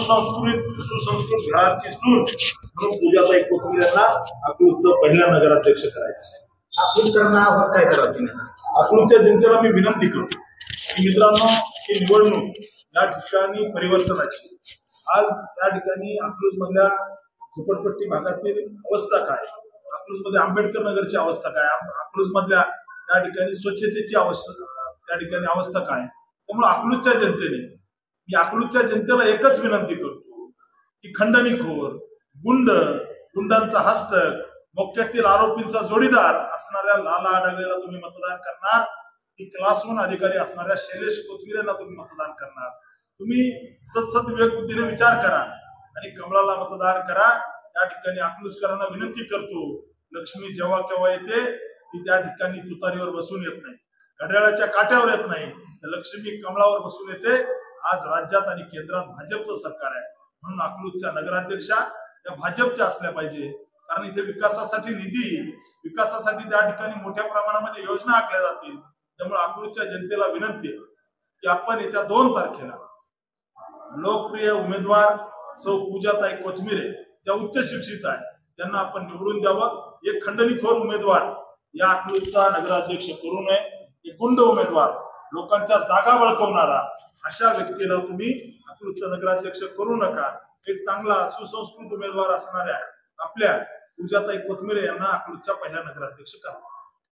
सुसंस्कृत घराची सून म्हणून पूजाताई कोथमिरे यांना अकलूजचं पहिला नगराध्यक्ष करायचं। अकलूजकरांना काय करायचं? अकलूजच्या जनतेला मी विनंती करतो की मित्रांनो, ही निवडणूक या ठिकाणी परिवर्तनाची। आज या ठिकाणी अकलूज मधल्या झोपडपट्टी भागातील अवस्था काय, अकलूज मध्ये आंबेडकर नगरची अवस्था काय, अकलूज मधल्या या ठिकाणी स्वच्छतेची त्या ठिकाणी अवस्था काय। त्यामुळे अकलूजच्या जनतेने, मी अकलूजच्या जनतेला एकच विनंती करतो की खंडणीखोर, गुंडांचा हस्तक, मोक्यातील आरोपींचा जोडीदार असणाऱ्या लाला आढळलेला तुम्ही मतदान करणार की क्लास 1 अधिकारी असणाऱ्या शैलेश कोथमिरेला तुम्ही मतदान करणार? तुम्ही सतसत विवेक बुद्धीने विचार करा आणि कमळाला मतदान करा। या ठिकाणी अकलूजकरांना विनंती करतो, लक्ष्मी जेव्हा केव्हा येते ती त्या ठिकाणी तुतारीवर बसून येत नाही, घड्याळाच्या काट्यावर येत नाही, लक्ष्मी कमळावर बसून येते। आज राज्यात आणि केंद्रात भाजपचं सरकार आहे, म्हणून अकलूजच्या नगराध्यक्षा त्या भाजपच्या असल्या पाहिजे। कारण इथे विकासासाठी निधी, विकासासाठी त्या ठिकाणी मोठ्या प्रमाणामध्ये योजना आखल्या जातील। त्यामुळे अकलूजच्या जनतेला विनंती आहे की आपण येत्या 2 तारखेला लोकप्रिय उमेदवार सौ पूजाताई कोथमिरे, ज्या उच्च शिक्षित आहे, त्यांना आपण निवडून द्यावं। एक खंडणीखोर उमेदवार या अकलूजचा नगराध्यक्ष करू नये, एक गुंड उमेदवार, लोकांच्या जागा बळकवणारा अशा व्यक्तीला तुम्ही अकलूजचा नगराध्यक्ष करू नका। एक चांगला सुसंस्कृत उमेदवार असणाऱ्या आपल्या पूजाताई कोथमिरे यांना अकलूजच्या पहिल्या नगराध्यक्ष करा।